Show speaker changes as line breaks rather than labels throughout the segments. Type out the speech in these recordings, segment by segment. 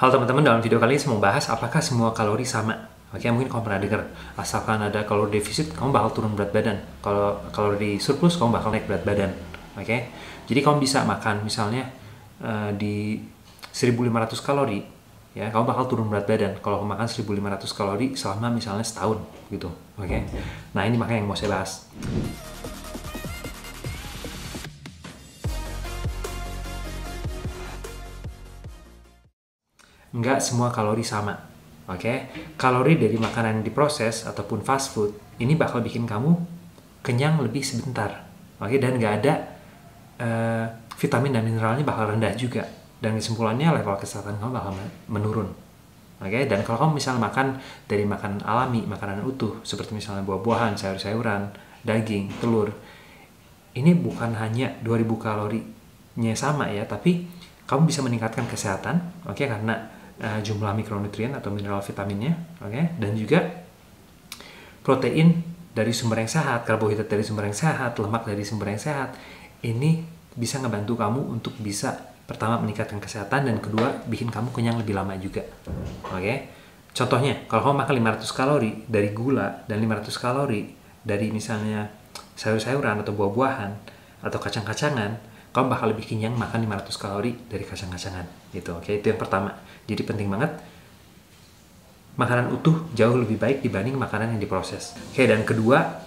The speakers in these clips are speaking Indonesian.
Halo teman-teman, dalam video kali ini saya mau bahas apakah semua kalori sama. Oke, mungkin kamu pernah dengar, asalkan ada kalori defisit, kamu bakal turun berat badan. Kalau kalori surplus, kamu bakal naik berat badan. Oke, jadi kamu bisa makan misalnya di 1500 kalori, ya kamu bakal turun berat badan. Kalau kamu makan 1500 kalori selama misalnya setahun, gitu. Oke, nah ini makanya yang mau saya bahas. Nggak semua kalori sama, oke? Kalori dari makanan yang diproses ataupun fast food ini bakal bikin kamu kenyang lebih sebentar, oke? Dan nggak ada vitamin dan mineralnya bakal rendah juga. Dan kesimpulannya level kesehatan kamu bakal menurun, oke? Dan kalau kamu misalnya makan dari makanan alami, makanan utuh seperti misalnya buah-buahan, sayur-sayuran, daging, telur, ini bukan hanya 2000 kalorinya sama ya, tapi kamu bisa meningkatkan kesehatan, oke? Karena jumlah mikronutrien atau mineral vitaminnya, oke? Dan juga protein dari sumber yang sehat, karbohidrat dari sumber yang sehat, lemak dari sumber yang sehat. Ini bisa ngebantu kamu untuk bisa pertama meningkatkan kesehatan dan kedua bikin kamu kenyang lebih lama juga, oke? Contohnya, kalau kamu makan 500 kalori dari gula dan 500 kalori dari misalnya sayur-sayuran atau buah-buahan atau kacang-kacangan, kamu bakal lebih kenyang makan 500 kalori dari kacang-kacangan gitu. Oke, itu yang pertama. Jadi penting banget makanan utuh jauh lebih baik dibanding makanan yang diproses. Oke, dan kedua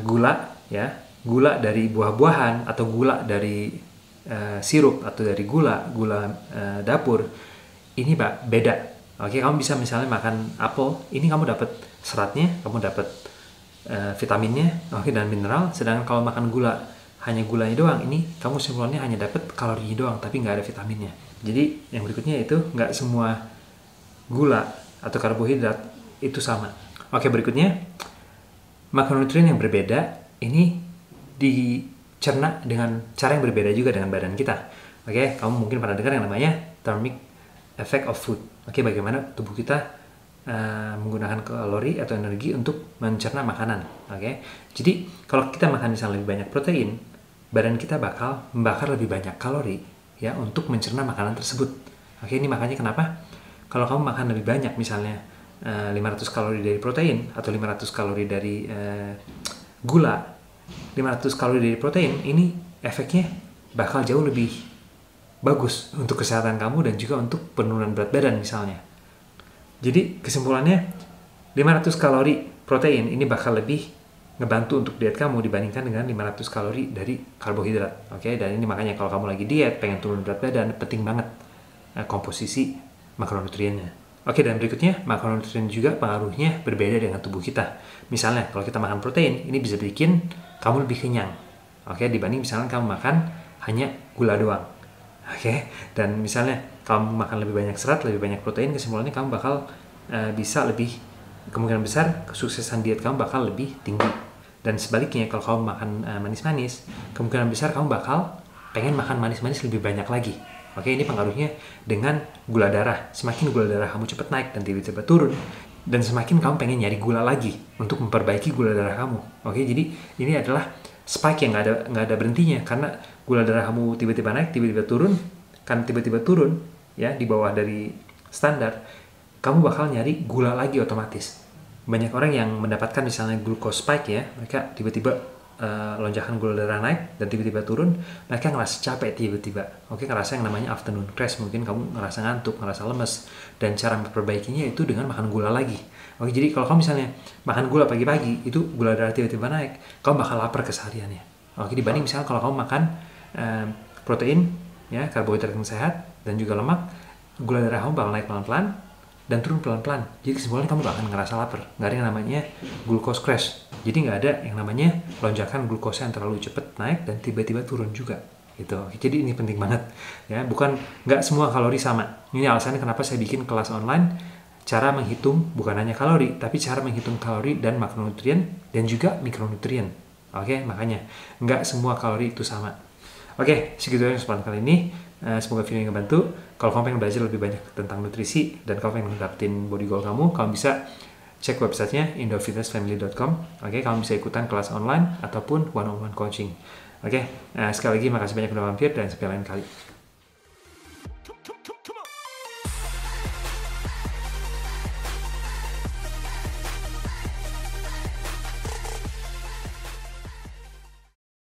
gula ya, gula dari buah-buahan atau gula dari sirup atau dari gula dapur ini beda. Oke, kamu bisa misalnya makan apel, ini kamu dapat seratnya, kamu dapat vitaminnya, oke, dan mineral. Sedangkan kalau makan gula hanya gulanya doang, ini kamu simpulannya hanya dapat kalorinya doang, tapi nggak ada vitaminnya. Jadi yang berikutnya itu nggak semua gula atau karbohidrat itu sama. Oke, berikutnya makronutrien yang berbeda ini dicerna dengan cara yang berbeda juga dengan badan kita. Oke, kamu mungkin pernah dengar yang namanya thermic effect of food. Oke, bagaimana tubuh kita menggunakan kalori atau energi untuk mencerna makanan. Oke, jadi kalau kita makan misalnya lebih banyak protein, badan kita bakal membakar lebih banyak kalori ya untuk mencerna makanan tersebut. Oke, ini makanya kenapa kalau kamu makan lebih banyak misalnya 500 kalori dari protein atau 500 kalori dari gula, 500 kalori dari protein, ini efeknya bakal jauh lebih bagus untuk kesehatan kamu dan juga untuk penurunan berat badan misalnya. Jadi kesimpulannya 500 kalori protein ini bakal lebih ngebantu untuk diet kamu dibandingkan dengan 500 kalori dari karbohidrat. Oke, dan ini makanya kalau kamu lagi diet, pengen turun berat badan, penting banget komposisi makronutriennya. Oke, dan berikutnya makronutrien juga pengaruhnya berbeda dengan tubuh kita. Misalnya kalau kita makan protein, ini bisa bikin kamu lebih kenyang. Oke, dibanding misalnya kamu makan hanya gula doang. Oke, dan misalnya kamu makan lebih banyak serat, lebih banyak protein, kesimpulannya kamu bakal bisa lebih, kemungkinan besar kesuksesan diet kamu bakal lebih tinggi. Dan sebaliknya kalau kamu makan manis-manis, kemungkinan besar kamu bakal pengen makan manis-manis lebih banyak lagi. Oke, ini pengaruhnya dengan gula darah. Semakin gula darah kamu cepat naik dan tiba-tiba turun, dan semakin kamu pengen nyari gula lagi untuk memperbaiki gula darah kamu. Oke, jadi ini adalah spike yang nggak ada berhentinya, karena gula darah kamu tiba-tiba naik, tiba-tiba turun. Kan tiba-tiba turun ya di bawah dari standar, kamu bakal nyari gula lagi otomatis. Banyak orang yang mendapatkan misalnya glucose spike ya, mereka tiba-tiba lonjakan gula darah naik dan tiba-tiba turun, mereka ngerasa capek tiba-tiba. Oke, ngerasa yang namanya afternoon crash, mungkin kamu ngerasa ngantuk, ngerasa lemes, dan cara memperbaikinya itu dengan makan gula lagi. Oke, jadi kalau kamu misalnya makan gula pagi-pagi, itu gula darah tiba-tiba naik, kamu bakal lapar kesehariannya. Oke, dibanding misalnya kalau kamu makan protein, ya, karbohidrat yang sehat, dan juga lemak, gula darah kamu bakal naik pelan-pelan dan turun pelan-pelan. Jadi kesimpulannya kamu gak akan ngerasa lapar. Gak ada yang namanya glucose crash. Jadi gak ada yang namanya lonjakan glukosa yang terlalu cepat naik dan tiba-tiba turun juga. Gitu. Jadi ini penting banget. Ya, gak semua kalori sama. Ini alasannya kenapa saya bikin kelas online. Cara menghitung bukan hanya kalori, tapi cara menghitung kalori dan makronutrien dan juga mikronutrien. Oke, makanya gak semua kalori itu sama. Oke, segitu aja kesempatan kali ini. Semoga video ini ngebantu. Kalau kamu pengen belajar lebih banyak tentang nutrisi dan kamu pengen dapetin body goal kamu bisa cek websitenya indofitnessfamily.com. Oke, kamu bisa ikutan kelas online ataupun one-on-one coaching. Oke, sekali lagi makasih banyak udah mampir dan sampai lain kali.